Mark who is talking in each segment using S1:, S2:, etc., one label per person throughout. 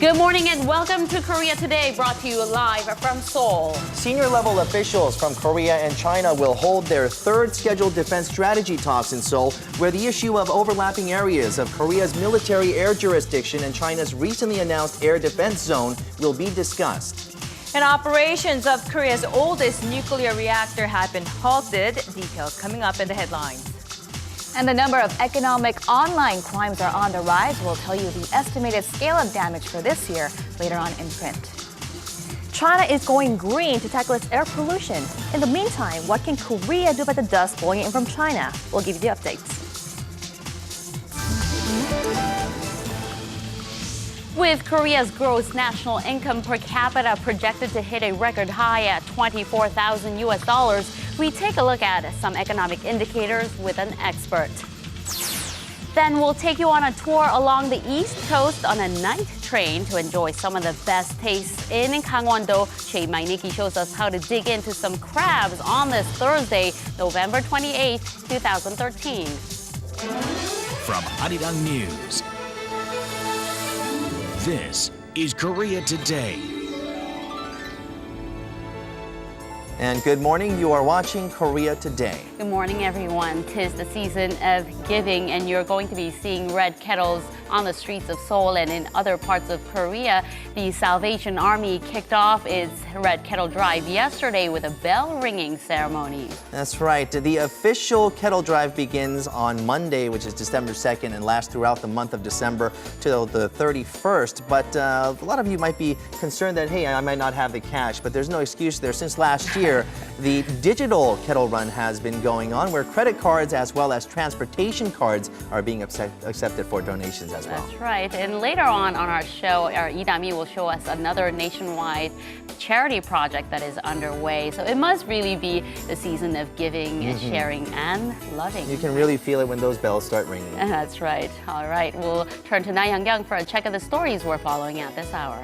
S1: Good morning and welcome to Korea Today, brought to you live from Seoul.
S2: Senior level officials from Korea and China will hold their third scheduled defense strategy talks in Seoul, where the issue of overlapping areas of Korea's military air jurisdiction and China's recently announced air defense zone will be discussed.
S3: And operations of Korea's oldest nuclear reactor have been halted. Details coming up in the headlines.
S4: And the number of economic online crimes are on the rise. We'll tell you the estimated scale of damage for this year later on in print. China is going green to tackle its air pollution. In the meantime, what can Korea do about the dust blowing in from China? We'll give you the updates.
S1: With Korea's gross national income per capita projected to hit a record high at $24,000, we take a look at some economic indicators with an expert. Then we'll take you on a tour along the East Coast on a night train to enjoy some of the best tastes in Gangwon-do. Shea Mainiki shows us how to dig into some crabs on this Thursday, November 28, 2013.
S5: From Arirang News, this is Korea Today.
S2: And good morning, you are watching Korea Today.
S1: Good morning, everyone. 'Tis the season of giving, and you're going to be seeing red kettles on the streets of Seoul and in other parts of Korea. The Salvation Army kicked off its Red Kettle Drive yesterday with a bell-ringing ceremony.
S2: That's right. The official Kettle Drive begins on Monday, which is December 2nd, and lasts throughout the month of December till the 31st. But a lot of you might be concerned that, hey, I might not have the cash, but there's no excuse there. Since last year, the digital Kettle Run has been going on, where credit cards as well as transportation cards are being accepted for donations as well.
S1: That's right. And later on our show, our Idami will show us another nationwide charity project that is underway. So it must really be the season of giving, and sharing, and loving.
S2: You can really feel it when those bells start ringing.
S1: That's right. All right. We'll turn to Na Young for a check of the stories we're following at this hour.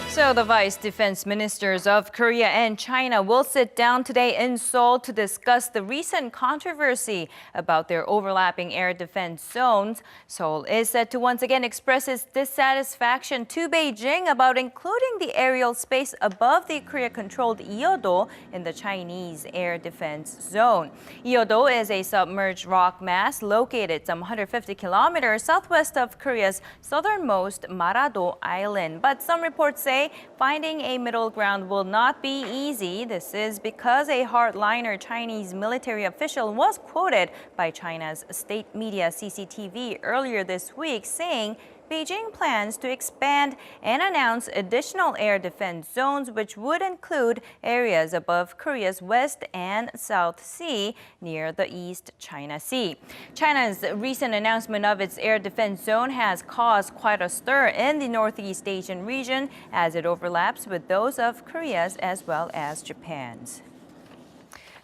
S3: So the vice defense ministers of Korea and China will sit down today in Seoul to discuss the recent controversy about their overlapping air defense zones. Seoul is set to once again express its dissatisfaction to Beijing about including the aerial space above the Korea-controlled Eo-do in the Chinese air defense zone. Eo-do is a submerged rock mass located some 150 kilometers southwest of Korea's southernmost Marado Island. But some reports say finding a middle ground will not be easy. This is because a hardliner Chinese military official was quoted by China's state media CCTV earlier this week saying Beijing plans to expand and announce additional air defense zones, which would include areas above Korea's West and South Sea near the East China Sea. China's recent announcement of its air defense zone has caused quite a stir in the Northeast Asian region as it overlaps with those of Korea's as well as Japan's.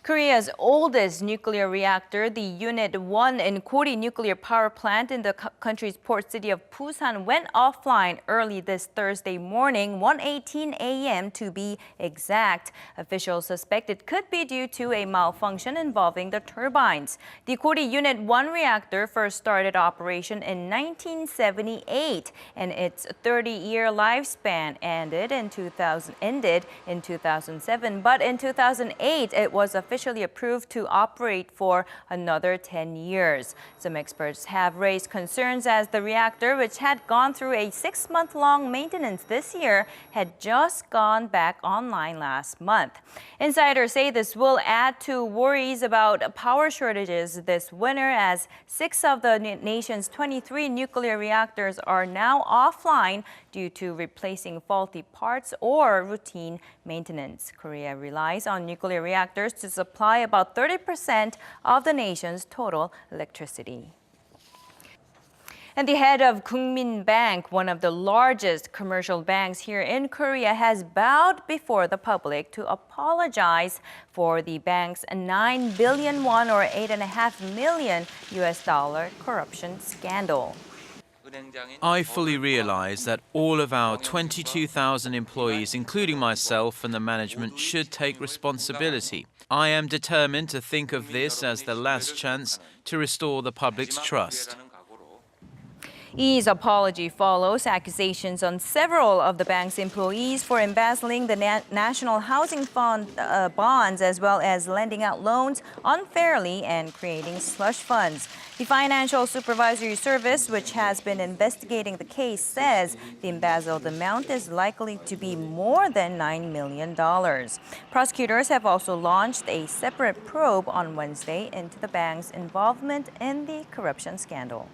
S3: Korea's oldest nuclear reactor, the Unit 1 in Kori nuclear power plant in the country's port city of Busan, went offline early this Thursday morning, 1:18 a.m. to be exact. Officials suspect it could be due to a malfunction involving the turbines. The Kori Unit 1 reactor first started operation in 1978, and its 30-year lifespan ended in 2007. But in 2008, it was officially approved to operate for another 10 years. Some experts have raised concerns as the reactor, which had gone through a 6-month-long maintenance this year, had just gone back online last month. Insiders say this will add to worries about power shortages this winter, as 6 of the nation's 23 nuclear reactors are now offline due to replacing faulty parts or routine maintenance. Korea relies on nuclear reactors to supply about 30% of the nation's total electricity. And the head of Kookmin Bank, one of the largest commercial banks here in Korea, has bowed before the public to apologize for the bank's 9 billion won or $8.5 million corruption scandal.
S6: I fully realize that all of our 22,000 employees, including myself and the management, should take responsibility. I am determined to think of this as the last chance to restore the public's trust.
S3: Yi's apology follows accusations on several of the bank's employees for embezzling the National Housing Fund bonds, as well as lending out loans unfairly and creating slush funds. The Financial Supervisory Service, which has been investigating the case, says the embezzled amount is likely to be more than $9 million. Prosecutors have also launched a separate probe on Wednesday into the bank's involvement in the corruption scandal.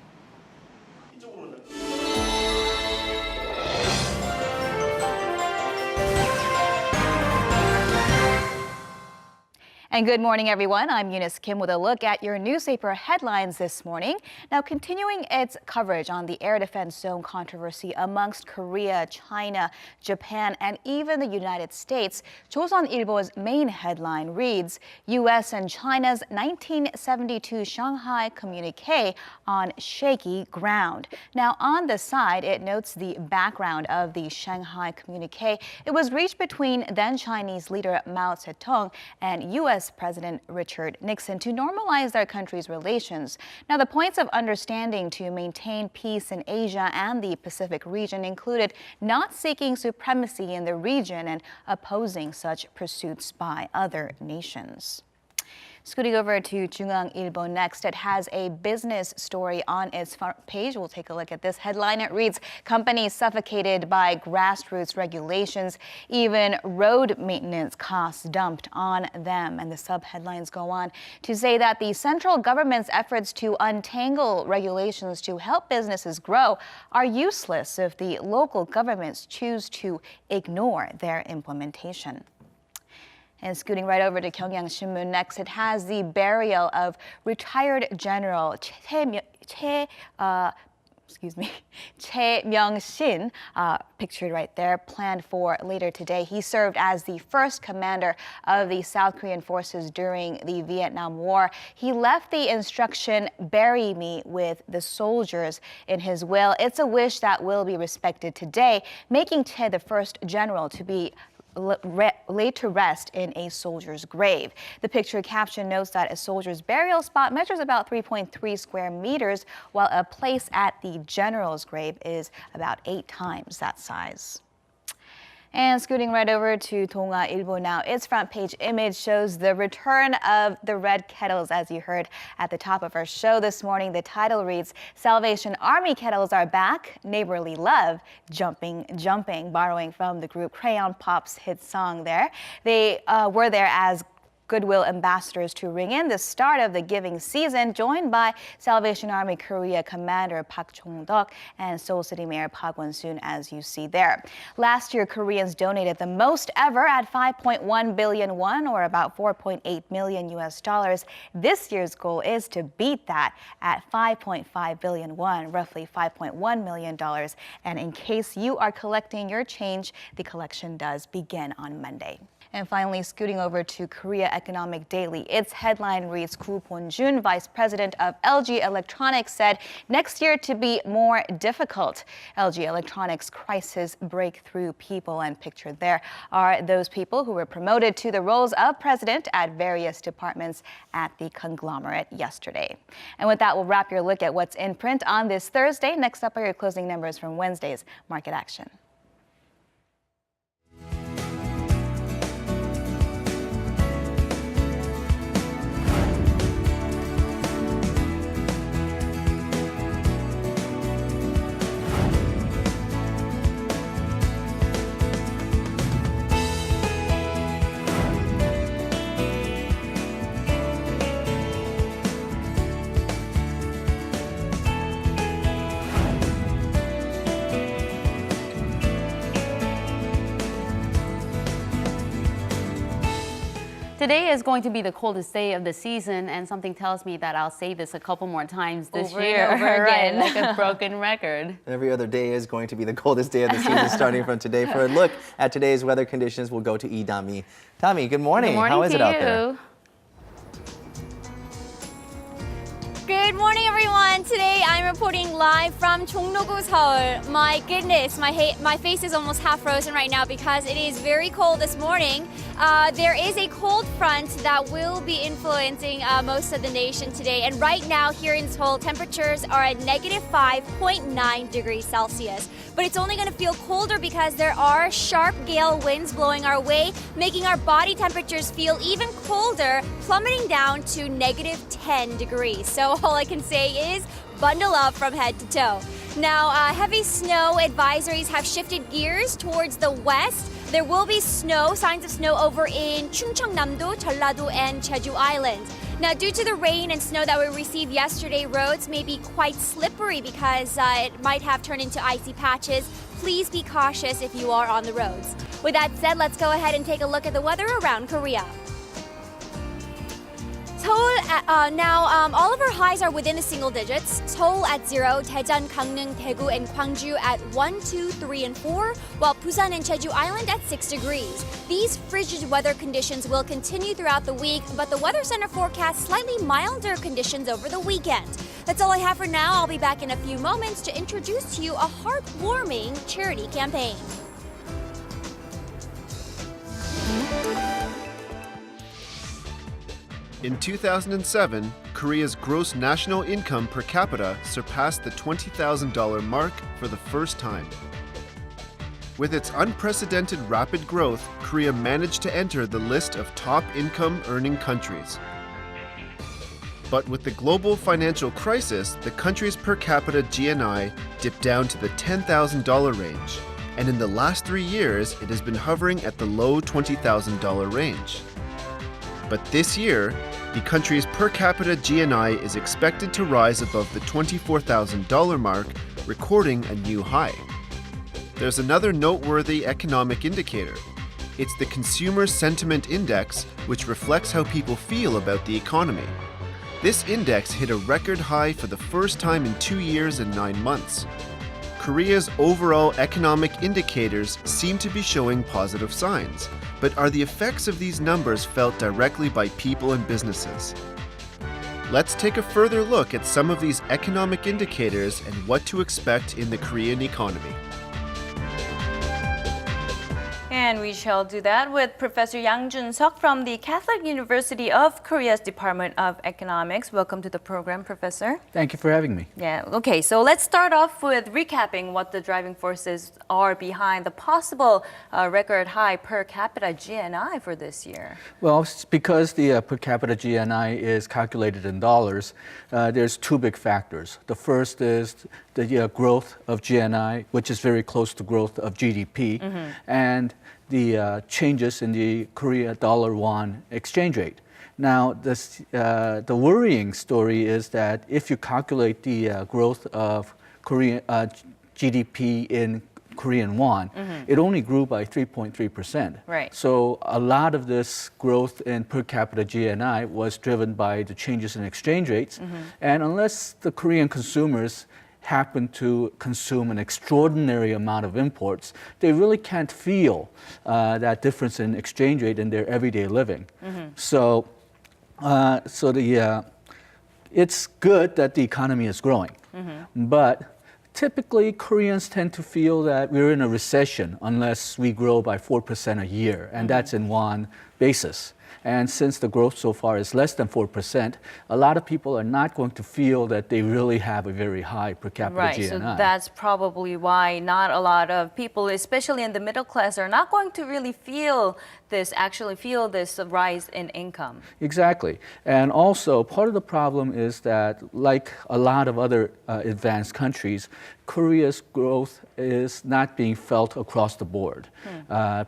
S4: And good morning, everyone. I'm Eunice Kim with a look at your newspaper headlines this morning. Now, continuing its coverage on the air defense zone controversy amongst Korea, China, Japan, and even the United States, 조선일보's main headline reads, U.S. and China's 1972 Shanghai communique on shaky ground. Now, on the side, it notes the background of the Shanghai communique. It was reached between then Chinese leader Mao Zedong and U.S. President Richard Nixon to normalize their countries' relations. Now, the points of understanding to maintain peace in Asia and the Pacific region included not seeking supremacy in the region and opposing such pursuits by other nations. Scooting over to 중앙일보 next, it has a business story on its front page. We'll take a look at this headline. It reads, companies suffocated by grassroots regulations, even road maintenance costs dumped on them. And the sub-headlines go on to say that the central government's efforts to untangle regulations to help businesses grow are useless if the local governments choose to ignore their implementation. And scooting right over to Gyeongyang Shinmun next, it has the burial of retired General Chae Myung-shin, pictured right there, planned for later today. He served as the first commander of the South Korean forces during the Vietnam War. He left the instruction, "Bury me with the soldiers," in his will. It's a wish that will be respected today, making Chae the first general to be laid to rest in a soldier's grave. The picture caption notes that a soldier's burial spot measures about 3.3 square meters, while a place at the general's grave is about 8 times that size. And scooting right over to 동아일보 now, its front page image shows the return of the red kettles, as you heard at the top of our show this morning. The title reads, Salvation Army kettles are back, neighborly love, jumping, jumping, borrowing from the group Crayon Pop's hit song there. They were there as Goodwill ambassadors to ring in the start of the giving season, joined by Salvation Army Korea Commander Park Chung-deok and Seoul City Mayor Park Won-soon, as you see there. Last year, Koreans donated the most ever at 5.1 billion won, or about $4.8 million US. This year's goal is to beat that at 5.5 billion won, roughly $5.1 million. And in case you are collecting your change, the collection does begin on Monday. And finally, scooting over to Korea Economic Daily, its headline reads, Koo Bon-jun, vice president of LG Electronics, said next year to be more difficult. LG Electronics crisis breakthrough people, and pictured there are those people who were promoted to the roles of president at various departments at the conglomerate yesterday. And with that, we'll wrap your look at what's in print on this Thursday. Next up are your closing numbers from Wednesday's market action.
S1: Today is going to be the coldest day of the season, and something tells me that I'll say this a couple more times this year.
S4: And over again.
S1: Right, like a broken record.
S2: Every other day is going to be the coldest day of the season starting from today. For a look at today's weather conditions, we'll go to Dami. Dami, good morning.
S1: Good morning.
S2: How is
S1: to
S2: it out
S1: you.
S2: there?
S7: Good morning, everyone. Today I'm reporting live from Jongno-gu Seoul. My goodness, my face is almost half frozen right now because it is very cold this morning. There is a cold front that will be influencing most of the nation today. And right now here in Seoul, temperatures are at negative 5.9 degrees Celsius. But it's only going to feel colder because there are sharp gale winds blowing our way, making our body temperatures feel even colder, plummeting down to negative 10 degrees. So all I can say is bundle up from head to toe. Now, heavy snow advisories have shifted gears towards the west. There will be signs of snow over in Chungcheongnam-do, Jeollado, and Jeju Island. Now, due to the rain and snow that we received yesterday, roads may be quite slippery because it might have turned into icy patches. Please be cautious if you are on the roads. With that said, let's go ahead and take a look at the weather around Korea. Seoul, now all of our highs are within the single digits. Seoul at 0, Daejeon, Gangneung, Daegu, and Gwangju at 1, 2, 3, and 4, while Busan and Jeju Island at 6 degrees. These frigid weather conditions will continue throughout the week, but the Weather Center forecasts slightly milder conditions over the weekend. That's all I have for now. I'll be back in a few moments to introduce to you a heartwarming charity campaign.
S8: In 2007, Korea's gross national income per capita surpassed the $20,000 mark for the first time. With its unprecedented rapid growth, Korea managed to enter the list of top income-earning countries. But with the global financial crisis, the country's per capita GNI dipped down to the $10,000 range, and in the last 3 years, it has been hovering at the low $20,000 range. But this year, the country's per capita GNI is expected to rise above the $24,000 mark, recording a new high. There's another noteworthy economic indicator. It's the Consumer Sentiment Index, which reflects how people feel about the economy. This index hit a record high for the first time in 2 years and 9 months. Korea's overall economic indicators seem to be showing positive signs. But are the effects of these numbers felt directly by people and businesses? Let's take a further look at some of these economic indicators and what to expect in the Korean economy.
S3: And we shall do that with Professor Yang Jun-seok from the Catholic University of Korea's Department of Economics. Welcome to the program, Professor.
S9: Thank you for having me.
S3: Yeah, okay, so let's start off with recapping what the driving forces are behind the possible record high per capita GNI for this year.
S9: Well, it's because the per capita GNI is calculated in dollars, there's two big factors. The first is the growth of GNI, which is very close to growth of GDP, and the changes in the Korea dollar-won exchange rate. Now, the worrying story is that if you calculate the growth of Korean GDP in Korean won, it only grew by 3.3%.
S3: Right.
S9: So a lot of this growth in per capita GNI was driven by the changes in exchange rates. And unless the Korean consumers happen to consume an extraordinary amount of imports, they really can't feel that difference in exchange rate in their everyday living. So it's good that the economy is growing, but typically Koreans tend to feel that we're in a recession unless we grow by 4% a year, and that's in won basis. And since the growth so far is less than 4%, a lot of people are not going to feel that they really have a very high per capita GNI.
S3: So that's probably why not a lot of people, especially in the middle class, are not going to really feel this rise in income.
S9: Exactly. And also, part of the problem is that, like a lot of other advanced countries, Korea's growth is not being felt across the board.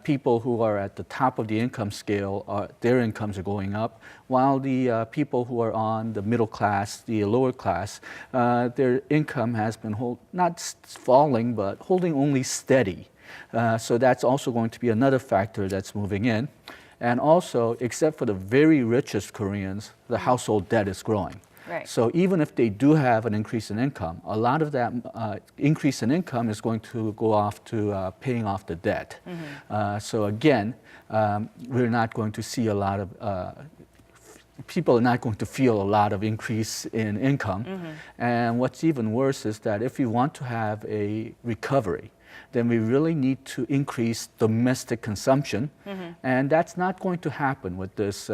S9: People who are at the top of the income scale, their incomes are going up, while the people who are on the middle class, the lower class, their income has been not falling, but holding only steady. So that's also going to be another factor that's moving in. And also, except for the very richest Koreans, the household debt is growing.
S3: Right.
S9: So even if they do have an increase in income, a lot of that increase in income is going to go off to paying off the debt. So again, we're not going to see a lot of people are not going to feel a lot of increase in income. And what's even worse is that if we want to have a recovery, then we really need to increase domestic consumption. And that's not going to happen with this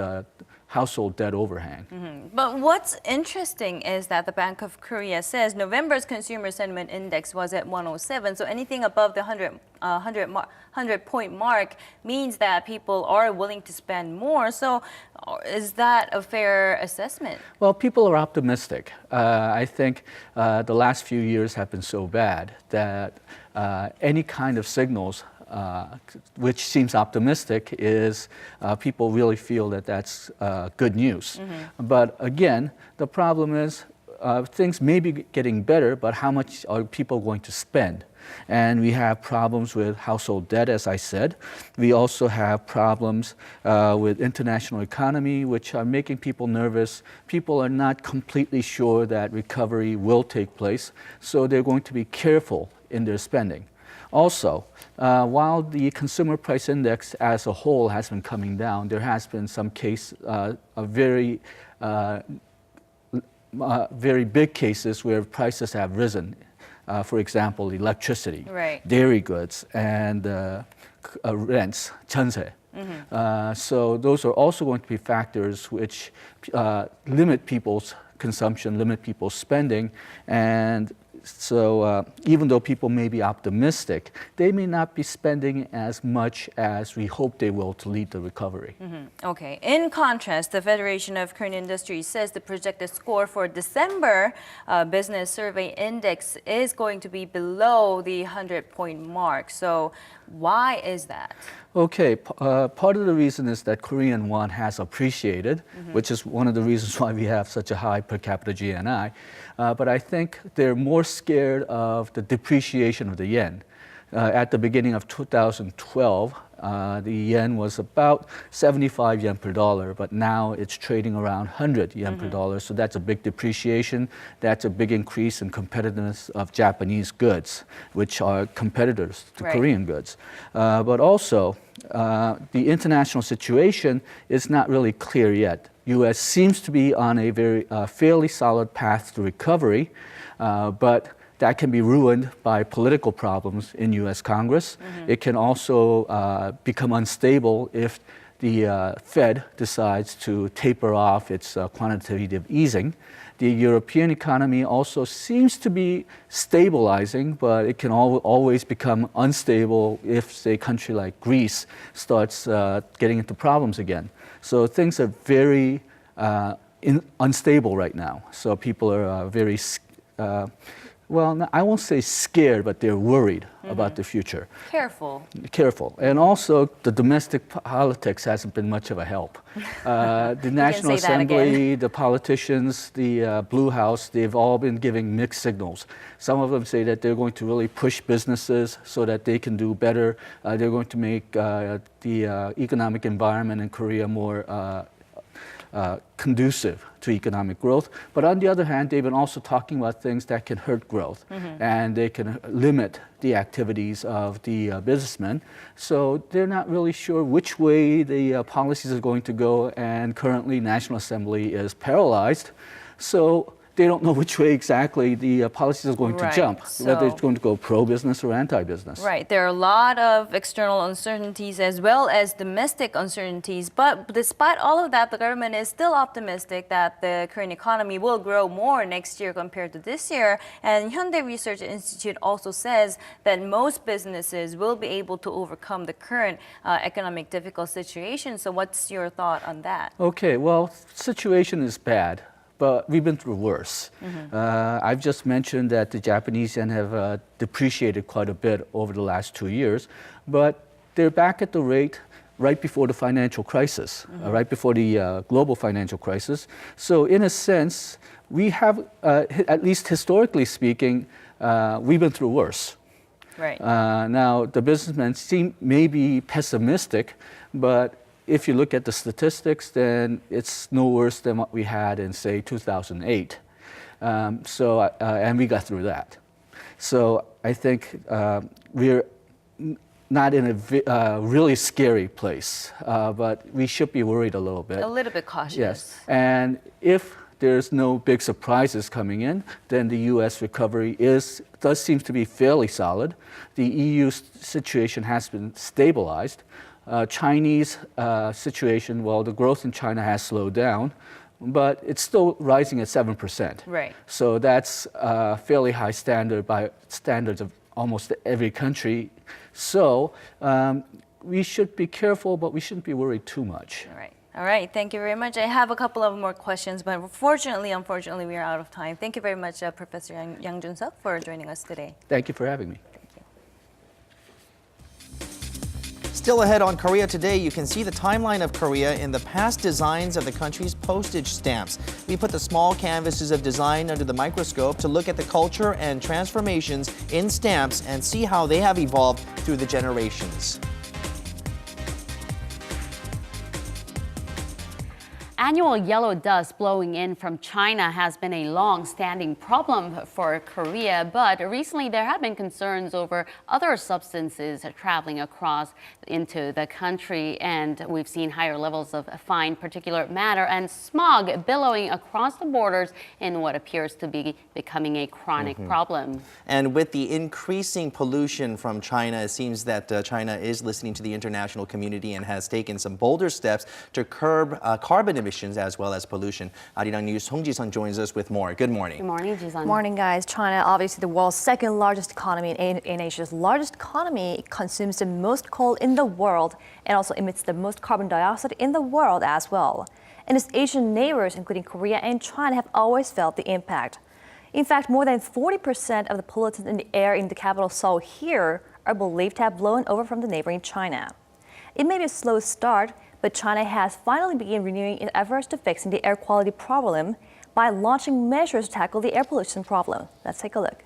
S9: household debt overhang.
S3: But what's interesting is that the Bank of Korea says November's consumer sentiment index was at 107. So anything above the 100-point mark means that people are willing to spend more. So is that a fair assessment?
S9: Well, people are optimistic. I think the last few years have been so bad that any kind of signals which seems optimistic is people really feel that that's good news. But again, the problem is things may be getting better, but how much are people going to spend? And we have problems with household debt, as I said. We also have problems with international economy, which are making people nervous. People are not completely sure that recovery will take place, so they're going to be careful in their spending. Also, while the consumer price index as a whole has been coming down, there has been some very big cases where prices have risen. For example, electricity, dairy goods, and rents, 전세. So those are also going to be factors which limit people's consumption, limit people's spending, and so even though people may be optimistic, they may not be spending as much as we hope they will to lead the recovery.
S3: Okay. In contrast, the Federation of Korean Industries says the projected score for December business survey index is going to be below the 100-point mark. So why is that?
S9: Okay, part of the reason is that Korean won has appreciated, which is one of the reasons why we have such a high per capita GNI. But I think they're more scared of the depreciation of the yen. At the beginning of 2012, the yen was about 75 yen per dollar, but now it's trading around 100 yen per dollar. So that's a big depreciation. That's a big increase in competitiveness of Japanese goods, which are competitors to Korean goods. But also, the international situation is not really clear yet. U.S. seems to be on a very fairly solid path to recovery, but that can be ruined by political problems in U.S. Congress. It can also become unstable if the Fed decides to taper off its quantitative easing. The European economy also seems to be stabilizing, but it can always become unstable if, say, a country like Greece starts getting into problems again. So things are very unstable right now. So people are very well, I won't say scared, but they're worried about the future. Careful. And also, the domestic politics hasn't been much of a help. The National Assembly, the politicians, the Blue House, they've all been giving mixed signals. Some of them say that they're going to really push businesses so that they can do better. They're going to make the economic environment in Korea more conducive to economic growth. But on the other hand, they've been also talking about things that can hurt growth and they can limit the activities of the businessmen. So they're not really sure which way the policies are going to go, and currently National Assembly is paralyzed. So they don't know which way exactly the policies are going to jump, whether it's going to go pro-business or anti-business.
S3: Right. There are a lot of external uncertainties as well as domestic uncertainties. But despite all of that, the government is still optimistic that the Korean economy will grow more next year compared to this year. And Hyundai Research Institute also says that most businesses will be able to overcome the current economic difficult situation. So what's your thought on that?
S9: Okay, well, situation is bad, but we've been through worse. I've just mentioned that the Japanese yen have depreciated quite a bit over the last 2 years, but they're back at the rate right before the financial crisis, right before the global financial crisis. So in a sense, we have, at least historically speaking, we've been through worse. Now, the businessmen may be pessimistic, but if you look at the statistics, then it's no worse than what we had in, say, 2008. And we got through that. So I think we're not in a really scary place, but we should be worried a little bit.
S3: A little bit cautious.
S9: Yes, and if there's no big surprises coming in, then the U.S. recovery does seem to be fairly solid. The EU situation has been stabilized. Chinese situation, well, the growth in China has slowed down, but it's still rising at 7%.
S3: Right.
S9: So that's a fairly high standard by standards of almost every country. So we should be careful, but we shouldn't be worried too much.
S3: All right. All right, thank you very much. I have a couple of more questions, but unfortunately, we are out of time. Thank you very much, Professor Yang Jun-seok, for joining us today.
S9: Thank you for having me.
S2: Still ahead on Korea Today, you can see the timeline of Korea in the past designs of the country's postage stamps. We put the small canvases of design under the microscope to look at the culture and transformations in stamps and see how they have evolved through the generations.
S1: Annual yellow dust blowing in from China has been a long-standing problem for Korea, but recently there have been concerns over other substances traveling across into the country, and we've seen higher levels of fine particulate matter and smog billowing across the borders in what appears to be becoming a chronic problem.
S2: And with the increasing pollution from China, it seems that China is listening to the international community and has taken some bolder steps to curb carbon emissions as well as pollution. Arirang News Song Ji-sun joins us with more. Good morning.
S1: Good morning, Ji-sun.
S4: Morning, guys. China, obviously the world's second largest economy and Asia's largest economy, consumes the most coal in the world and also emits the most carbon dioxide in the world as well. And its Asian neighbors, including Korea and China, have always felt the impact. In fact, more than 40% of the pollutants in the air in the capital Seoul here are believed to have blown over from the neighboring China. It may be a slow start, but China has finally begun renewing its efforts to fixing the air quality problem by launching measures to tackle the air pollution problem. Let's take a look.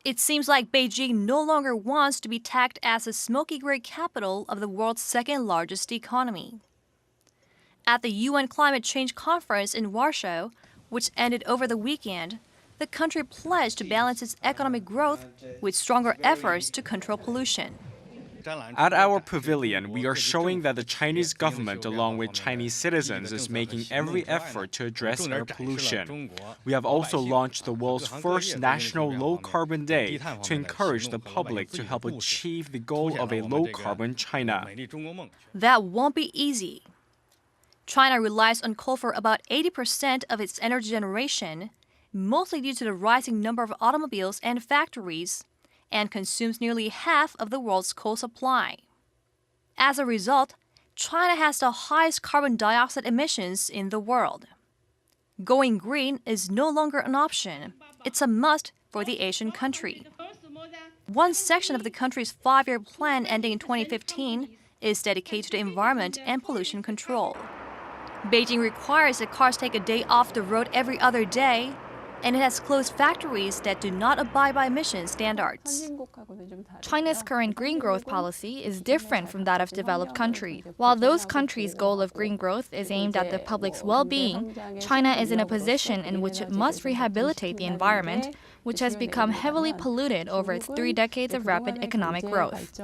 S10: It seems like Beijing no longer wants to be tagged as the smoky gray capital of the world's second largest economy. At the UN Climate Change Conference in Warsaw, which ended over the weekend, the country pledged to balance its economic growth with stronger efforts to control pollution.
S11: At our pavilion, we are showing that the Chinese government, along with Chinese citizens, is making every effort to address air pollution. We have also launched the world's first National Low Carbon Day to encourage the public to help achieve the goal of a low-carbon China.
S10: That won't be easy. China relies on coal for about 80% of its energy generation, mostly due to the rising number of automobiles and factories, and consumes nearly half of the world's coal supply. As a result, China has the highest carbon dioxide emissions in the world. Going green is no longer an option. It's a must for the Asian country. One section of the country's 5-year plan ending in 2015 is dedicated to the environment and pollution control. Beijing requires that cars take a day off the road every other day, and it has closed factories that do not abide by emission standards.
S12: China's current green growth policy is different from that of developed countries. While those countries' goal of green growth is aimed at the public's well-being, China is in a position in which it must rehabilitate the environment, which has become heavily polluted over its 3 decades of rapid economic growth.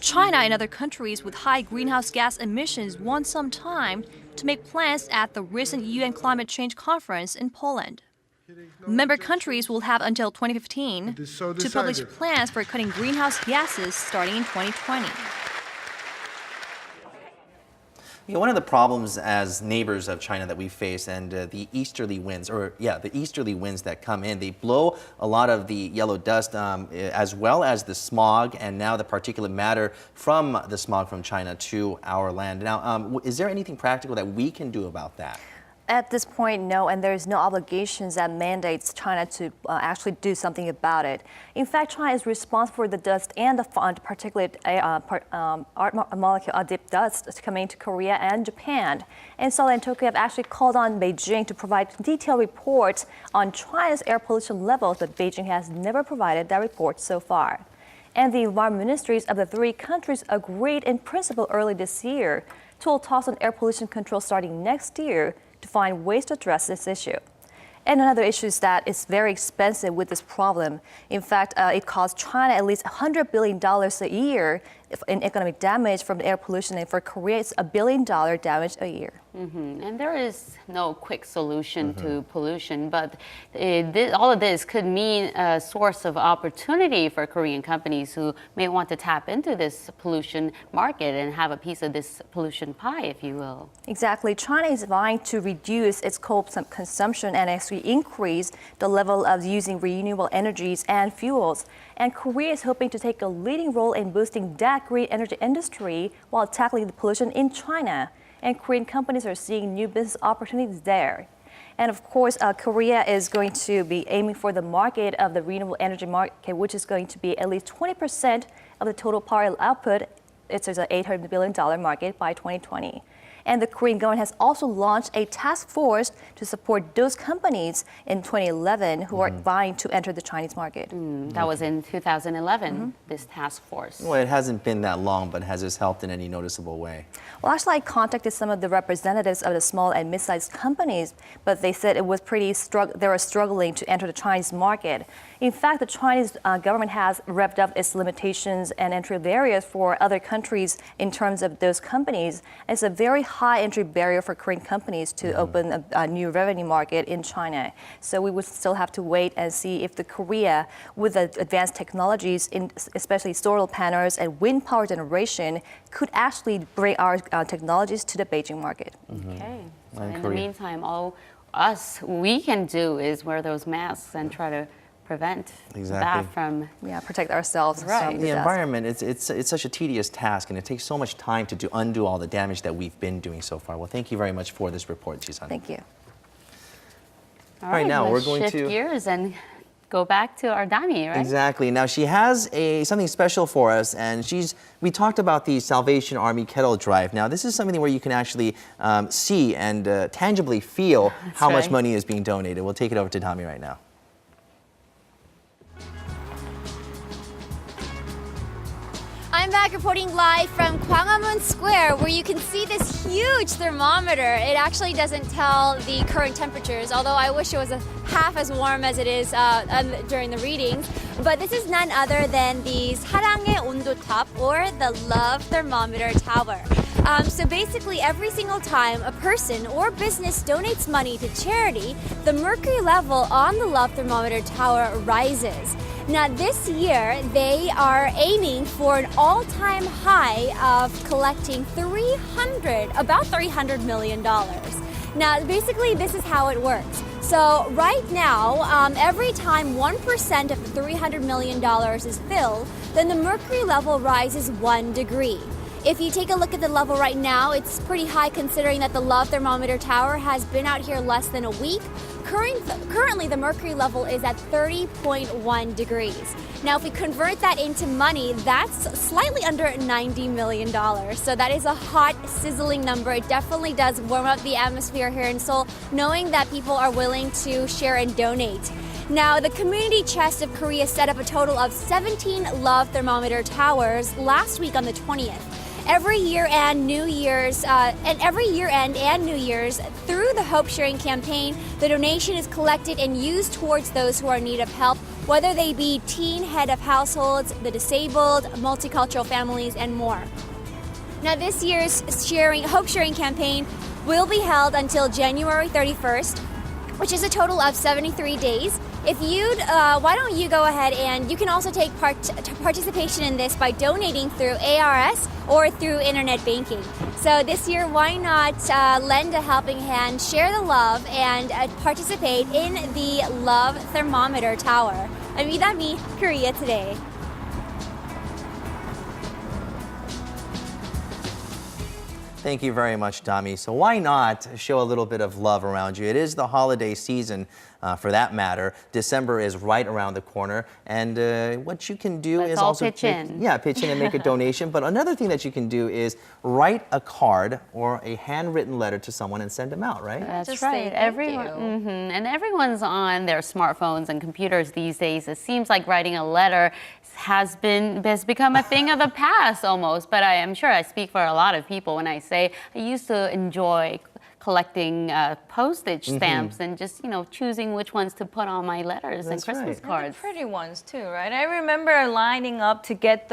S10: China and other countries with high greenhouse gas emissions want some time to make plans at the recent UN Climate Change Conference in Poland. Member countries will have until 2015 to publish plans for cutting greenhouse gases starting in 2020.
S2: One of the problems as neighbors of China that we face, and the easterly winds, the easterly winds that come in, they blow a lot of the yellow dust as well as the smog, and now the particulate matter from the smog from China to our land. Now, is there anything practical that we can do about that?
S4: At this point, no, and there's no obligations that mandates China to actually do something about it. In fact, China is responsible for the dust and the particulate molecule deep dust coming to Korea and Japan. And Seoul and Tokyo have actually called on Beijing to provide detailed reports on China's air pollution levels, but Beijing has never provided that report so far. And the environment ministries of the 3 countries agreed in principle early this year to hold talks on air pollution control starting next year to find ways to address this issue. And another issue is that it's very expensive with this problem. In fact, it costs China at least $100 billion a year in economic damage from air pollution, and for Korea, it's $1 billion damage a year.
S1: And there is no quick solution to pollution, but all of this could mean a source of opportunity for Korean companies who may want to tap into this pollution market and have a piece of this pollution pie, if you will.
S4: Exactly. China is vying to reduce its coal consumption and actually increase the level of using renewable energies and fuels. And Korea is hoping to take a leading role in boosting that green energy industry while tackling the pollution in China. And Korean companies are seeing new business opportunities there. And of course, Korea is going to be aiming for the market of the renewable energy market, which is going to be at least 20% of the total power output. It's an $800 billion market by 2020. And the Korean government has also launched a task force to support those companies in 2011 who are vying to enter the Chinese market.
S1: That was in 2011, this task force.
S2: Well, it hasn't been that long, but has this helped in any noticeable way?
S4: Well, actually, I contacted some of the representatives of the small and mid-sized companies, but they said it was they were struggling to enter the Chinese market. In fact, the Chinese government has revved up its limitations and entry barriers for other countries in terms of those companies. It's a very high entry barrier for Korean companies to open a new revenue market in China. So we would still have to wait and see if the Korea, with the advanced technologies, especially solar panels and wind power generation, could actually bring our technologies to the Beijing market.
S1: Okay. So in the meantime, all we can do is wear those masks and try to prevent that from
S4: protect ourselves from
S2: the environment. It's such a tedious task, and it takes so much time to undo all the damage that we've been doing so far. Well, thank you very much for this report, Jisan.
S4: Thank you.
S1: All right, now we're going to shift gears and go back to our Dami, right?
S2: Exactly. Now she has something special for us, and we talked about the Salvation Army kettle drive. Now this is something where you can actually see and tangibly feel how much money is being donated. We'll take it over to Dami right now.
S7: I'm back reporting live from Gwanghwamun Square, where you can see this huge thermometer. It actually doesn't tell the current temperatures, although I wish it was half as warm as it is during the readings. But this is none other than the 사랑의 온도탑, or the Love Thermometer Tower. So basically, every single time a person or business donates money to charity, the mercury level on the Love Thermometer Tower rises. Now this year, they are aiming for an all-time high of collecting about $300 million. Now basically, this is how it works. So right now, every time 1% of the $300 million is filled, then the mercury level rises 1 degree. If you take a look at the level right now, it's pretty high considering that the Love Thermometer Tower has been out here less than a week. Currently, the mercury level is at 30.1 degrees. Now, if we convert that into money, that's slightly under $90 million. So that is a hot, sizzling number. It definitely does warm up the atmosphere here in Seoul, knowing that people are willing to share and donate. Now, the Community Chest of Korea set up a total of 17 Love Thermometer Towers last week on the 20th. Every year and New Year's, through the Hope Sharing campaign, the donation is collected and used towards those who are in need of help, whether they be teen head of households, the disabled, multicultural families, and more. Now, this year's Hope Sharing campaign will be held until January 31st, which is a total of 73 days. If you'd, why don't you go ahead and you can also take participation in this by donating through ARS or through internet banking. So this year, why not lend a helping hand, share the love, and participate in the Love Thermometer Tower. I'm Idami, Korea Today.
S2: Thank you very much, Dami. So why not show a little bit of love around you? It is the holiday season, for that matter. December is right around the corner, and what you can do is also
S1: pitch in
S2: and make a donation. But another thing that you can do is write a card or a handwritten letter to someone and send them out, right?
S1: That's right. Everyone, and everyone's on their smartphones and computers these days. It seems like writing a letter has become a thing of the past almost. But I am sure I speak for a lot of people when I say I used to enjoy collecting postage stamps and just, choosing which ones to put on my letters and Christmas cards.
S3: The pretty ones too, right? I remember lining up to get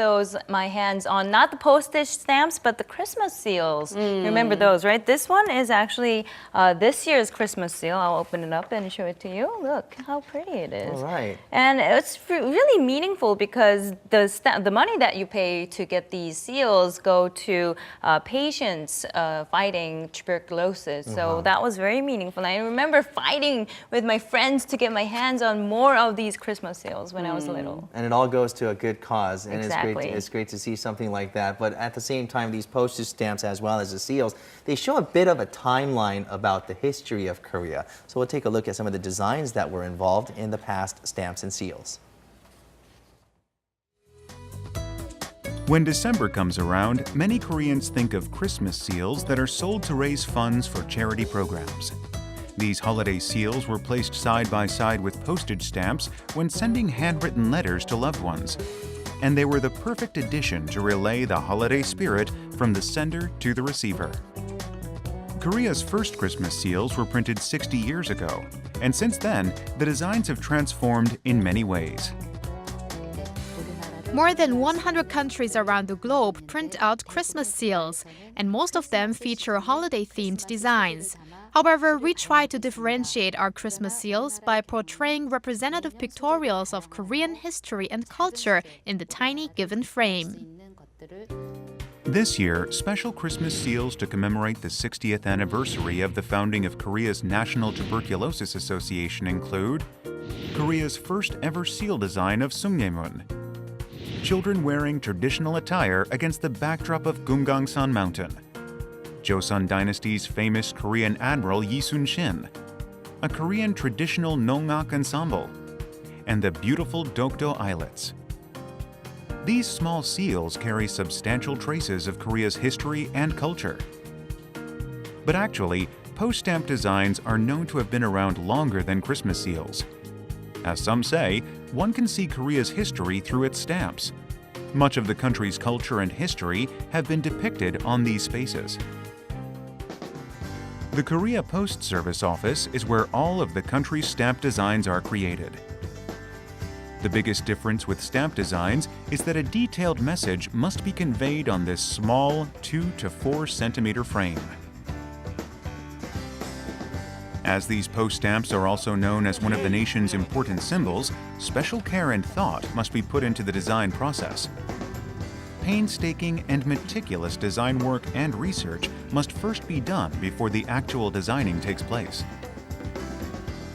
S3: my hands on, not the postage stamps, but the Christmas seals. You remember those, right? This one is actually this year's Christmas seal. I'll open it up and show it to you. Look how pretty it is.
S2: All right.
S3: And it's really meaningful because the money that you pay to get these seals go to patients fighting tuberculosis. So that was very meaningful. I remember fighting with my friends to get my hands on more of these Christmas seals when I was little.
S2: And it all goes to a good cause. And
S3: Exactly.
S2: it's great to see something like that. But at the same time, these postage stamps as well as the seals, they show a bit of a timeline about the history of Korea. So we'll take a look at some of the designs that were involved in the past stamps and seals.
S13: When December comes around, many Koreans think of Christmas seals that are sold to raise funds for charity programs. These holiday seals were placed side by side with postage stamps when sending handwritten letters to loved ones. And they were the perfect addition to relay the holiday spirit from the sender to the receiver. Korea's first Christmas seals were printed 60 years ago, and since then, the designs have transformed in many ways.
S14: More than 100 countries around the globe print out Christmas seals, and most of them feature holiday-themed designs. However, we try to differentiate our Christmas seals by portraying representative pictorials of Korean history and culture in the tiny given frame.
S13: This year, special Christmas seals to commemorate the 60th anniversary of the founding of Korea's National Tuberculosis Association include Korea's first ever seal design of Sungnaemun, children wearing traditional attire against the backdrop of Gumgangsan Mountain, Joseon Dynasty's famous Korean admiral Yi Sun-shin, a Korean traditional Nongak ensemble, and the beautiful Dokdo Islets. These small seals carry substantial traces of Korea's history and culture. But actually, post stamp designs are known to have been around longer than Christmas seals. As some say, one can see Korea's history through its stamps. Much of the country's culture and history have been depicted on these spaces. The Korea Post Service Office is where all of the country's stamp designs are created. The biggest difference with stamp designs is that a detailed message must be conveyed on this small 2 to 4 centimeter frame. As these post stamps are also known as one of the nation's important symbols, special care and thought must be put into the design process. Painstaking and meticulous design work and research must first be done before the actual designing takes place.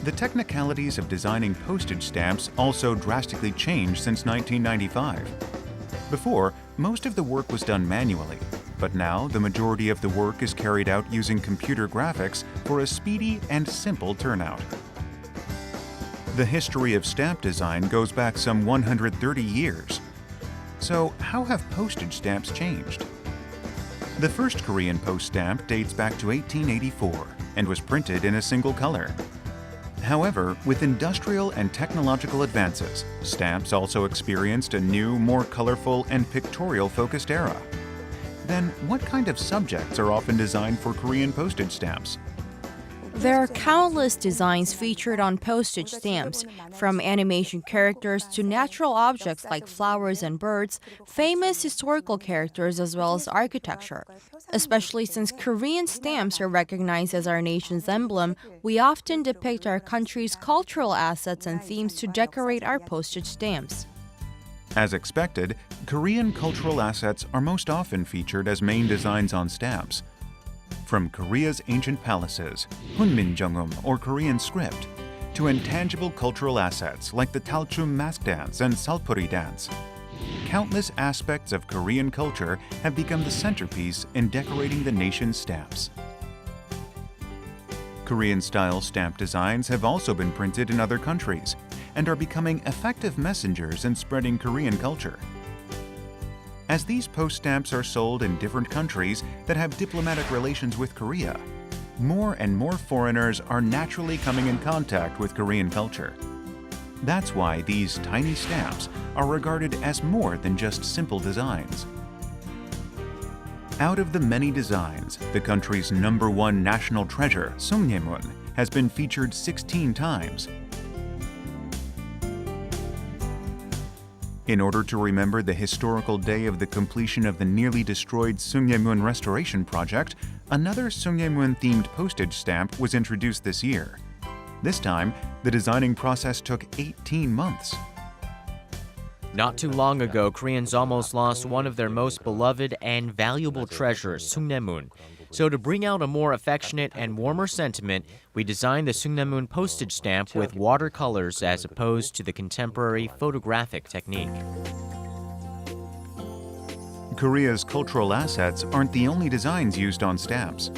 S13: The technicalities of designing postage stamps also drastically changed since 1995. Before, most of the work was done manually, but now the majority of the work is carried out using computer graphics for a speedy and simple turnout. The history of stamp design goes back some 130 years. So how have postage stamps changed? The first Korean post stamp dates back to 1884 and was printed in a single color. However, with industrial and technological advances, stamps also experienced a new, more colorful and pictorial-focused era. Then, what kind of subjects are often designed for Korean postage stamps?
S15: There are countless designs featured on postage stamps, from animation characters to natural objects like flowers and birds, famous historical characters as well as architecture. Especially since Korean stamps are recognized as our nation's emblem, we often depict our country's cultural assets and themes to decorate our postage stamps.
S13: As expected, Korean cultural assets are most often featured as main designs on stamps. From Korea's ancient palaces, Hunminjeongum or Korean script, to intangible cultural assets like the Talchum mask dance and Salpuri dance. Countless aspects of Korean culture have become the centerpiece in decorating the nation's stamps. Korean-style stamp designs have also been printed in other countries and are becoming effective messengers in spreading Korean culture. As these post stamps are sold in different countries that have diplomatic relations with Korea, more and more foreigners are naturally coming in contact with Korean culture. That's why these tiny stamps are regarded as more than just simple designs. Out of the many designs, the country's #1 national treasure, Sungnaemun, has been featured 16 times. In order to remember the historical day of the completion of the nearly destroyed Sungnaemun restoration project, another Sungnaemun-themed postage stamp was introduced this year. This time, the designing process took 18 months.
S16: Not too long ago, Koreans almost lost one of their most beloved and valuable treasures, Sungnaemun. So to bring out a more affectionate and warmer sentiment, we designed the Sungnaemun postage stamp with watercolors as opposed to the contemporary photographic technique.
S13: Korea's cultural assets aren't the only designs used on stamps.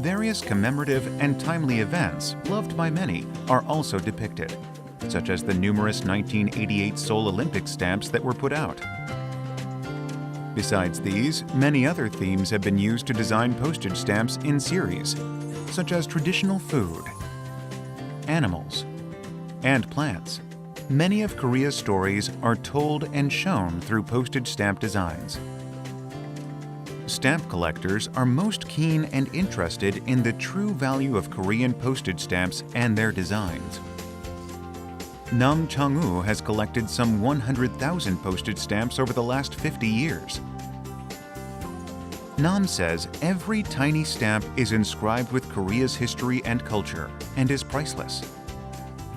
S13: Various commemorative and timely events, loved by many, are also depicted, such as the numerous 1988 Seoul Olympic stamps that were put out. Besides these, many other themes have been used to design postage stamps in series, such as traditional food, animals, and plants. Many of Korea's stories are told and shown through postage stamp designs. Stamp collectors are most keen and interested in the true value of Korean postage stamps and their designs. Nam Chang-woo has collected some 100,000 postage stamps over the last 50 years. Nam says every tiny stamp is inscribed with Korea's history and culture and is priceless.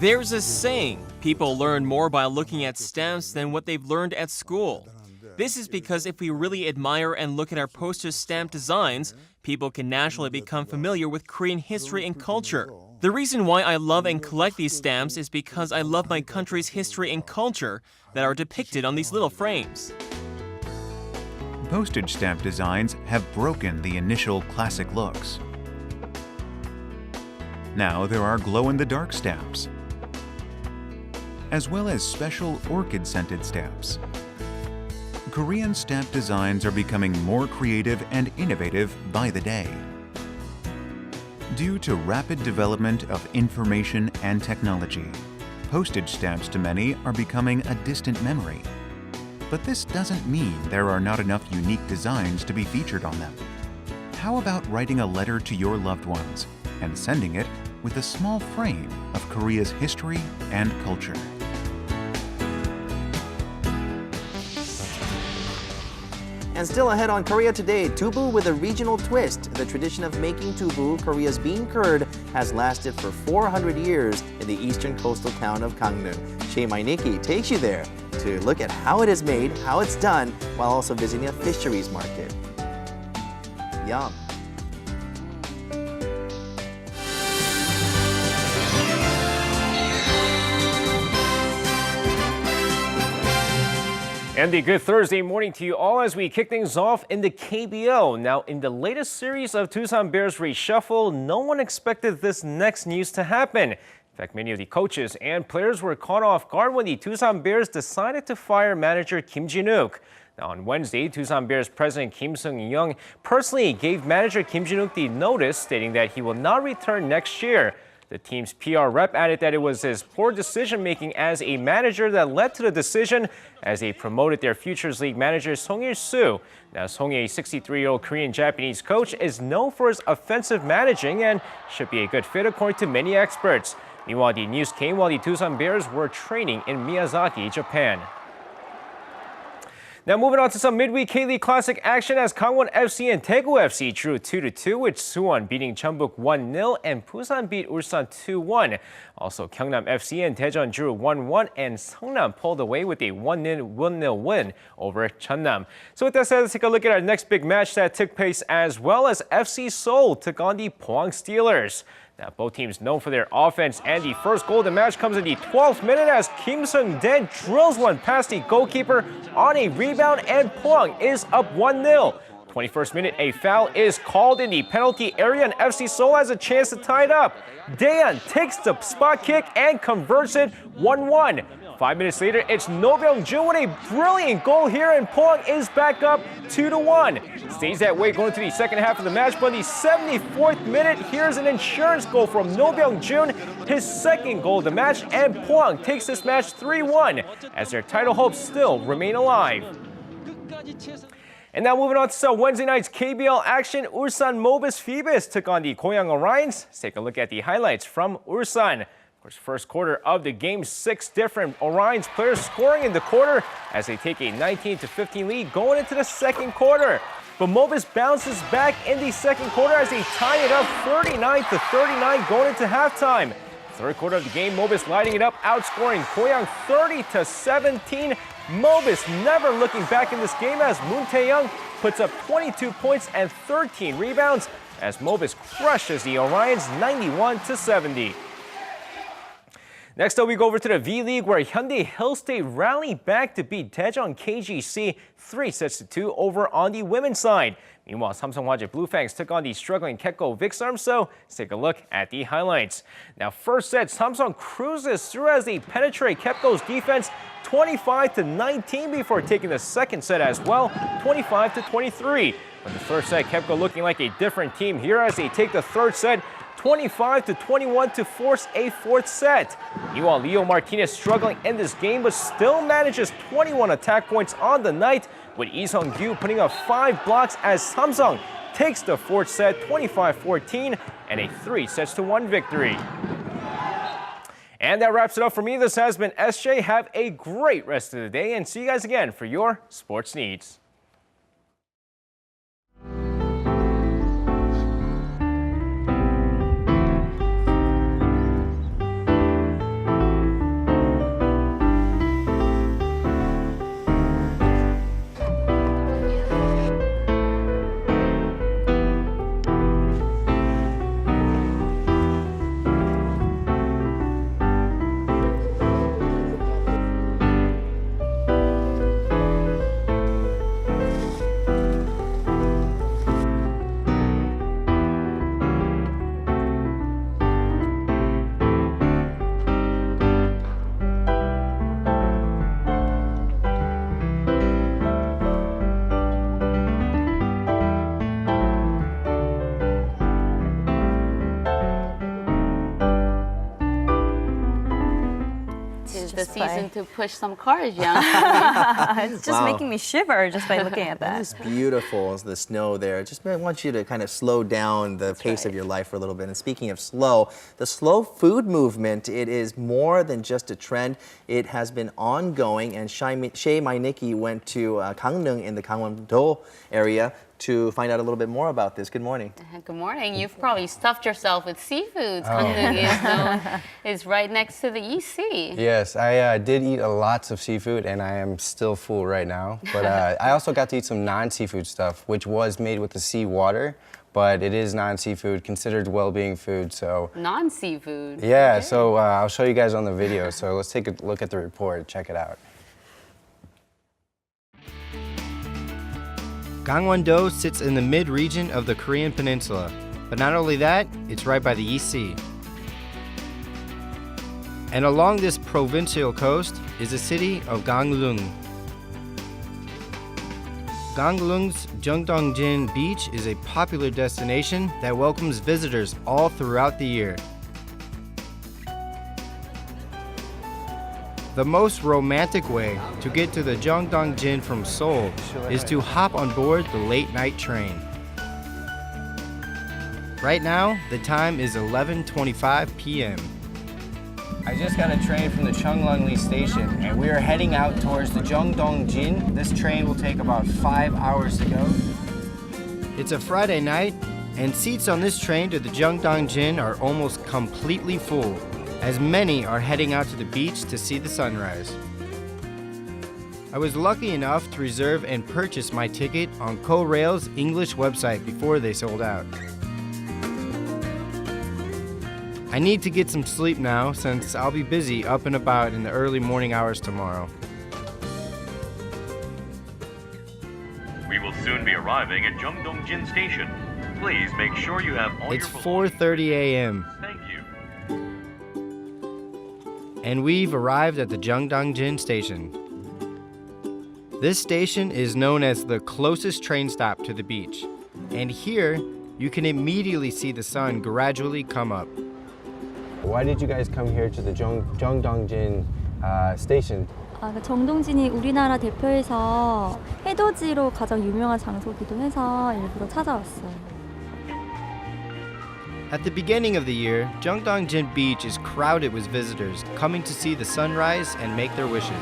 S17: There's a saying, people learn more by looking at stamps than what they've learned at school. This is because if we really admire and look at our postage stamp designs, people can naturally become familiar with Korean history and culture. The reason why I love and collect these stamps is because I love my country's history and culture that are depicted on these little frames.
S13: Postage stamp designs have broken the initial classic looks. Now there are glow-in-the-dark stamps, as well as special orchid-scented stamps. Korean stamp designs are becoming more creative and innovative by the day. Due to rapid development of information and technology, postage stamps to many are becoming a distant memory. But this doesn't mean there are not enough unique designs to be featured on them. How about writing a letter to your loved ones and sending it with a small frame of Korea's history and culture?
S2: And still ahead on Korea Today, tubu with a regional twist. The tradition of making tubu, Korea's bean curd, has lasted for 400 years in the eastern coastal town of Gangneung. Shea Mainiki takes you there to look at how it is made, how it's done, while also visiting a fisheries market. Yum.
S18: And a good Thursday morning to you all as we kick things off in the KBO. Now, in the latest series of Tusan Bears Reshuffle, no one expected this next news to happen. In fact, many of the coaches and players were caught off guard when the Tusan Bears decided to fire manager Kim Jin-wook. Now, on Wednesday, Tusan Bears president Kim Sung-young personally gave manager Kim Jin-wook the notice, stating that he will not return next year. The team's PR rep added that it was his poor decision-making as a manager that led to the decision as they promoted their Futures League manager Song Il-soo. Now, Song, a 63-year-old Korean-Japanese coach, is known for his offensive managing and should be a good fit according to many experts. Meanwhile, the news came while the Tusan Bears were training in Miyazaki, Japan. Now moving on to some midweek K-League Classic action as Gangwon FC and Daegu FC drew 2-2 with Suwon beating Jeonbuk 1-0 and Busan beat Ulsan 2-1. Also Gyeongnam FC and Daejeon drew 1-1 and Seongnam pulled away with a 1-0 win over Jeonnam. So with that said, let's take a look at our next big match that took place as well as FC Seoul took on the Pohang Steelers. Now, both teams known for their offense, and the first goal of the match comes in the 12th minute as Kim Sung-dae drills one past the goalkeeper on a rebound, and Pohang is up 1-0. 21st minute, a foul is called in the penalty area, and FC Seoul has a chance to tie it up. Daean takes the spot kick and converts it 1-1. 5 minutes later, it's No Byung-jun with a brilliant goal here, and Pohang is back up 2-1. Stays that way going to the second half of the match, but in the 74th minute, here's an insurance goal from No Byung-jun, his second goal of the match, and Pohang takes this match 3-1, as their title hopes still remain alive. And now moving on to Wednesday night's KBL action, Ulsan Mobis Phoebus took on the Goyang Orions. Let's take a look at the highlights from Ulsan. Of course, first quarter of the game, 6 different Orions players scoring in the quarter as they take a 19-15 lead going into the second quarter. But Mobis bounces back in the second quarter as they tie it up 39-39 going into halftime. Third quarter of the game, Mobis lighting it up, outscoring Goyang 30-17. Mobis never looking back in this game as Moon Tae-young puts up 22 points and 13 rebounds as Mobis crushes the Orions 91-70. Next up, we go over to the V-League where Hyundai Hillstate rallied back to beat Daejeon KGC 3-2 over on the women's side. Meanwhile, Samsung Hwajae Blue Fangs took on the struggling Kekko Vixarm, so let's take a look at the highlights. Now, first set, Samsung cruises through as they penetrate Kekko's defense 25-19 before taking the second set as well, 25-23. But the third set, Kekko looking like a different team here as they take the third set 25-21 to force a fourth set. Meanwhile, Leo Martinez struggling in this game but still manages 21 attack points on the night, with Lee Sung-gyu putting up 5 blocks as Samsung takes the fourth set 25-14 and a 3-1 victory. And that wraps it up for me. This has been SJ. Have a great rest of the day and see you guys again for your sports needs.
S1: The season to push some cars, Young.
S3: It's just making me shiver just by looking at that.
S2: It is beautiful, the snow there. Just I want you to kind of slow down the pace of your life for a little bit. And speaking of slow, the slow food movement, it is more than just a trend. It has been ongoing, and Shea Mainicki went to Gangneung in the Gangwon-do area to find out a little bit more about this. Good morning.
S1: Good morning. You've probably stuffed yourself with seafoods. Gangneung is right next to the EC.
S19: Yes, I did eat lots of seafood, and I am still full right now. But I also got to eat some non-seafood stuff, which was made with the sea water, but it is non-seafood, considered well-being food. So
S1: non-seafood?
S19: Yeah,
S1: okay.
S19: So I'll show you guys on the video. So let's take a look at the report. Check it out. Gangwon-do sits in the mid-region of the Korean peninsula. But not only that, it's right by the East Sea. And along this provincial coast is the city of Gangneung. Gangneung's Jeongdongjin Beach is a popular destination that welcomes visitors all throughout the year. The most romantic way to get to the Jeongdongjin from Seoul is to hop on board the late-night train. Right now, the time is 11:25 p.m. I just got a train from the Cheonglongli station, and we are heading out towards the Jeongdongjin. This train will take about 5 hours to go. It's a Friday night, and seats on this train to the Jeongdongjin are almost completely full, as many are heading out to the beach to see the sunrise. I was lucky enough to reserve and purchase my ticket on Korail's English website before they sold out. I need to get some sleep now since I'll be busy up and about in the early morning hours tomorrow.
S20: We will soon be arriving at Jeongdongjin Station. Please make sure you have all
S19: It's
S20: your
S19: 4:30 a.m.
S20: Thank you.
S19: And we've arrived at the Jeongdongjin station. This station is known as the closest train stop to the beach. And here, you can immediately see the sun gradually come up.
S21: Why did you guys come here to the Jeongdongjin station? 정동진이 우리나라 대표에서 해돋이로 가장 유명한 장소기도 해서 일부러 찾아왔어요.
S19: At the beginning of the year, Jongdongjin Beach is crowded with visitors coming to see the sunrise and make their wishes.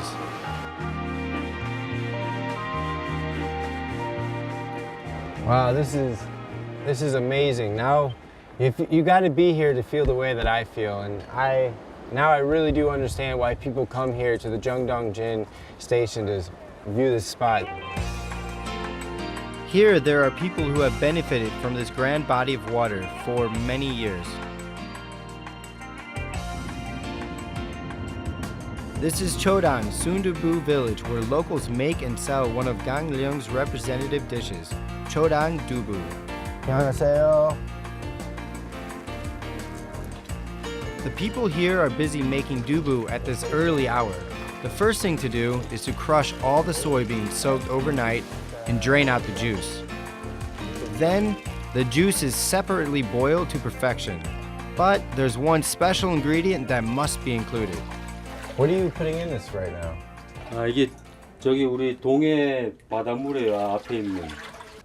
S22: Wow, this is amazing. Now, if you got to be here to feel the way that I feel, and now I really do understand why people come here to the Jongdongjin station to view this spot.
S19: Here, there are people who have benefited from this grand body of water for many years. This is Chodang, Sundubu village, where locals make and sell one of Gangneung's representative dishes, Chodang dubu.
S22: 안녕하세요.
S19: The people here are busy making dubu at this early hour. The first thing to do is to crush all the soybeans soaked overnight and drain out the juice. Then, the juice is separately boiled to perfection. But there's one special ingredient that must be included.
S22: What are you putting in this right now?
S23: 이게 저기 우리 동해 바닷물에 앞에 있는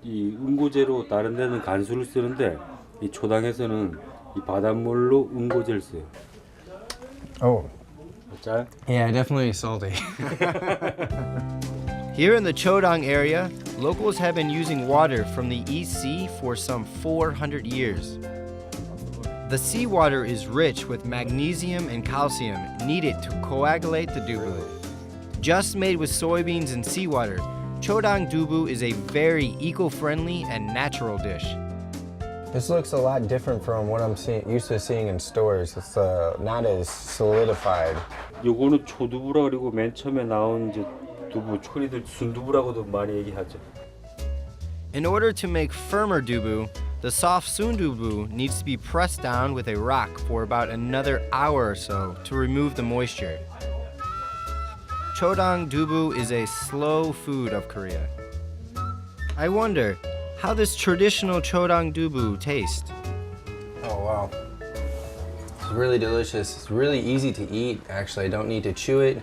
S23: 이 응고제로 다른 데는 간수를 쓰는데 이 초당에서는 이 바닷물로 응고제를 써요.
S22: Oh.
S23: 짤?
S22: Yeah, definitely salty.
S19: Here in the Chodang area, locals have been using water from the East Sea for some 400 years. The seawater is rich with magnesium and calcium needed to coagulate the dubu. Just made with soybeans and seawater, Chodang dubu is a very eco-friendly and natural dish.
S22: This looks a lot different from what I'm used to seeing in stores. It's not as solidified.
S23: 요거는 초두부라 그리고 맨 처음에 나온 이제 두부, 초리들 순두부라고도 많이 얘기하죠.
S19: In order to make firmer dubu, the soft sundubu needs to be pressed down with a rock for about another hour or so to remove the moisture. Chodang dubu is a slow food of Korea. I wonder how this traditional Chodang dubu tastes.
S22: Oh wow. It's really delicious. It's really easy to eat. Actually, I don't need to chew it.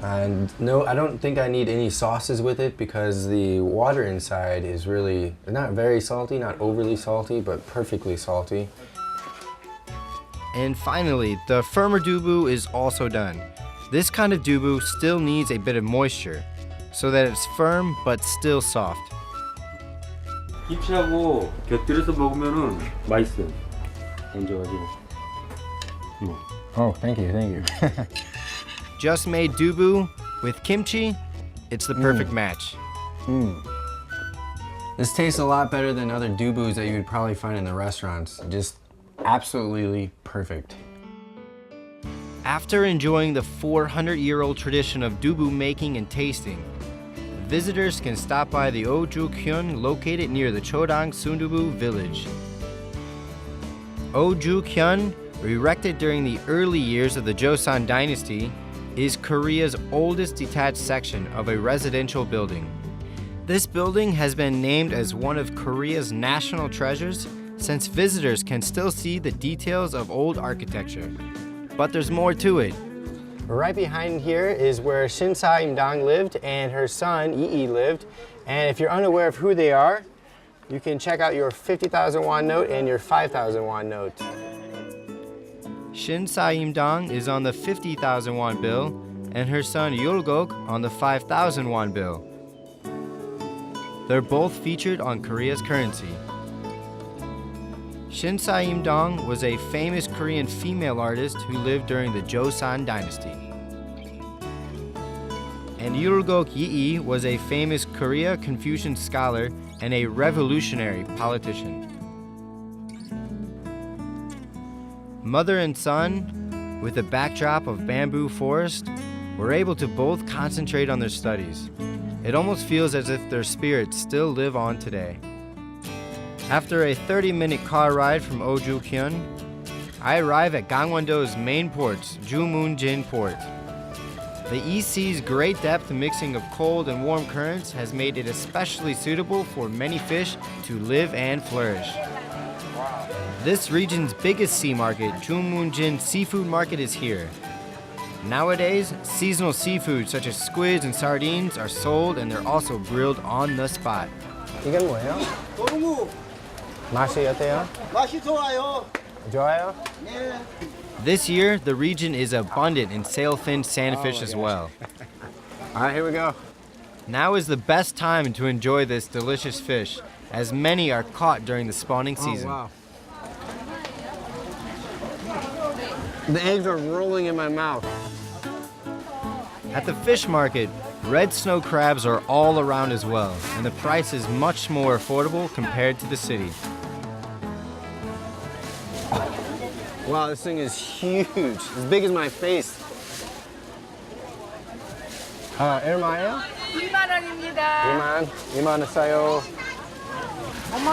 S22: And no, I don't think I need any sauces with it because the water inside is really not very salty, not overly salty, but perfectly salty.
S19: And finally, the firmer dubu is also done. This kind of dubu still needs a bit of moisture so that it's firm but still soft.
S23: 김치하고 곁들여서 먹으면은 맛있어요. 얹어가지고.
S22: Oh, thank you.
S19: Just made dubu with kimchi, it's the perfect match.
S22: This tastes a lot better than other dubus that you would probably find in the restaurants. Just absolutely perfect.
S19: After enjoying the 400-year-old tradition of dubu making and tasting, visitors can stop by the Oju-kyun located near the Chodang Sundubu village. Oju-kyun, erected during the early years of the Joseon dynasty, is Korea's oldest detached section of a residential building. This building has been named as one of Korea's national treasures since visitors can still see the details of old architecture. But there's more to it.
S22: Right behind here is where Shin Sa-im-dang lived and her son Yi lived. And if you're unaware of who they are, you can check out your 50,000 won note and your 5,000 won note.
S19: Shin Sa-im-dang is on the 50,000 won bill and her son Yul-gok on the 5,000 won bill. They're both featured on Korea's currency. Shin Sa-im-dang was a famous Korean female artist who lived during the Joseon dynasty. And Yul-gok Yi was a famous Korea Confucian scholar and a revolutionary politician. Mother and son, with a backdrop of bamboo forest, were able to both concentrate on their studies. It almost feels as if their spirits still live on today. After a 30-minute car ride from Oju-kyun, I arrive at Gangwon-do's main port, Jumunjin Port. The East Sea's great depth mixing of cold and warm currents has made it especially suitable for many fish to live and flourish. This region's biggest sea market, Jumunjin Seafood Market, is here. Nowadays, seasonal seafood such as squids and sardines are sold and they're also grilled on the spot. 이건 뭐예요?
S5: 도루묵.
S19: 맛이 어때요?
S5: 맛이 좋아요.
S19: 좋아요?
S5: 네.
S19: This year, the region is abundant in sailfin sandfish as well. All right, here we go. Now is the best time to enjoy this delicious fish, as many are caught during the spawning season.
S22: Wow. The eggs are rolling in my mouth.
S19: At the fish market, red snow crabs are all around as well, and the price is much more affordable compared to the city.
S22: Wow, this thing is huge. As big as my face. 얼마예요?
S5: 2만 원입니다.
S22: 2만 원 싸요.
S5: 어머.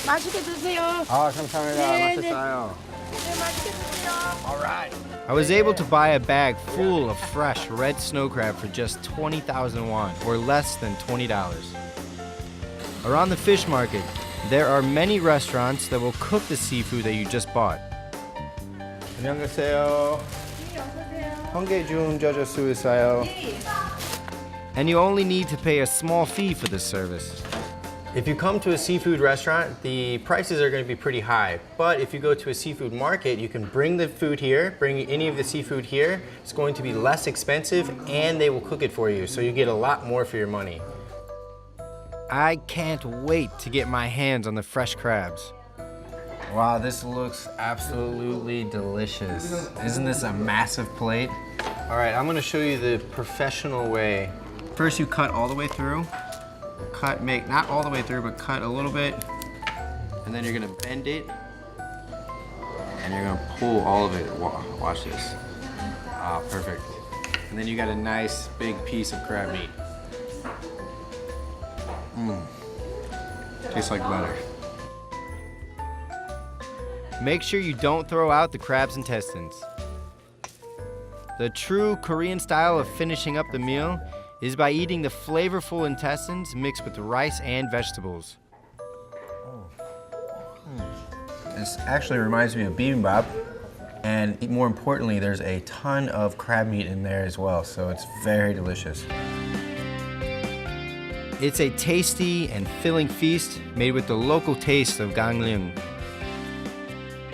S5: 맛있게 드세요.
S22: 감사합니다.
S5: 네,
S22: 맛있어요.
S5: 네, 맛있게 드세요.
S22: All right.
S19: I was able to buy a bag full of fresh red snow crab for just 20,000 won, or less than $20. Around the fish market, there are many restaurants that will cook the seafood that you just bought.
S22: 안녕하세요. 홍게 좀 져줄 수 있어요?
S19: And you only need to pay a small fee for this service.
S2: If you come to a seafood restaurant, the prices are going to be pretty high. But if you go to a seafood market, you can bring the food here, bring any of the seafood here. It's going to be less expensive and they will cook it for you. So you get a lot more for your money.
S19: I can't wait to get my hands on the fresh crabs.
S22: Wow, this looks absolutely delicious. Isn't this a massive plate?
S2: All right, I'm going to show you the professional way. First, you cut all the way through. Not all the way through, but cut a little bit. And then you're going to bend it. And you're going to pull all of it. Watch this. Ah, perfect. And then you got a nice big piece of crab meat. Tastes like butter.
S19: Make sure you don't throw out the crab's intestines. The true Korean style of finishing up the meal is by eating the flavorful intestines mixed with rice and vegetables.
S2: This actually reminds me of bibimbap. And more importantly, there's a ton of crab meat in there as well, so it's very delicious.
S19: It's a tasty and filling feast made with the local taste of Gwanghwamun.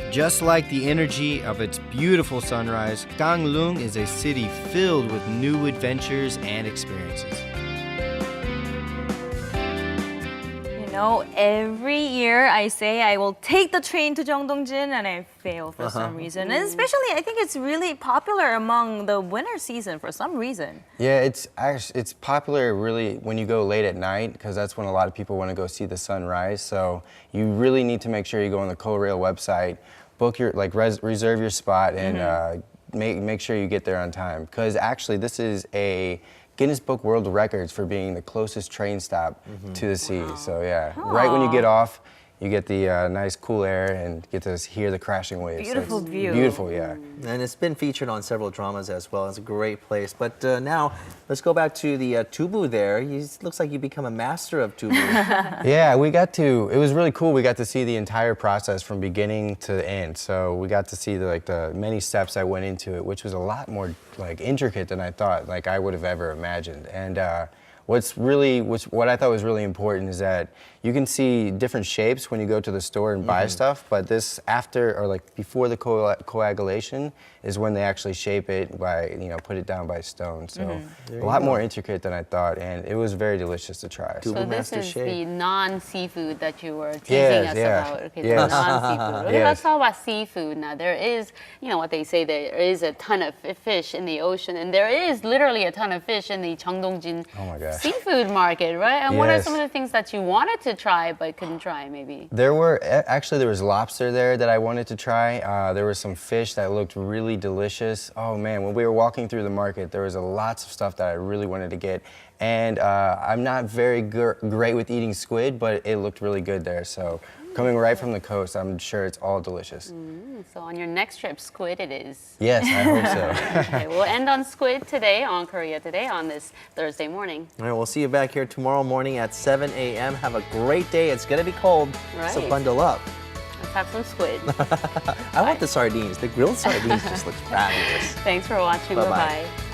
S19: Just like the energy of its beautiful sunrise, Gwanghwamun is a city filled with new adventures and experiences.
S3: You know, every year I say I will take the train to Jongdongjin and I fail for some reason. And especially, I think it's really popular among the winter season for some reason.
S22: Yeah, it's popular really when you go late at night because that's when a lot of people want to go see the sunrise. So you really need to make sure you go on the Korail website, book your reserve your spot, and make sure you get there on time. Because actually, this is a Guinness Book World Records for being the closest train stop to the sea. So yeah, right when you get off, you get the nice cool air and get to hear the crashing waves.
S3: Beautiful view.
S22: Beautiful, yeah.
S2: And it's been featured on several dramas as well. It's a great place. But now, let's go back to the tubu there. It looks like you become a master of tubu.
S22: Yeah, it was really cool. We got to see the entire process from beginning to end. So we got to see the many steps that went into it, which was a lot more intricate than I thought, I would have ever imagined. And what I thought was really important is that you can see different shapes when you go to the store and buy stuff, but this before the coagulation is when they actually shape it by, put it down by stone. So a lot more intricate than I thought, and it was very delicious to try.
S1: So this is the non-seafood that you were teasing us about. Okay, the non-seafood. Okay, let's talk about seafood now. There is, what they say, there is a ton of fish in the ocean, and there is literally a ton of fish in the Jongdongjin seafood market, right? And what are some of the things that you wanted to try but couldn't try, maybe?
S22: There was lobster there that I wanted to try. There was some fish that looked really delicious. Oh man, when we were walking through the market, there was lots of stuff that I really wanted to get. And I'm not very great with eating squid, but it looked really good there. So coming right from the coast, I'm sure it's all delicious.
S1: So on your next trip, squid it is.
S22: Yes, I hope so.
S1: Okay, we'll end on squid today, on Korea Today, on this Thursday morning.
S2: All right, we'll see you back here tomorrow morning at 7 a.m. Have a great day. It's going to be cold, so bundle up.
S1: Let's have some squid.
S2: I want the sardines. The grilled sardines just looks fabulous.
S1: Thanks for watching.
S2: Bye-bye.
S1: Bye-bye.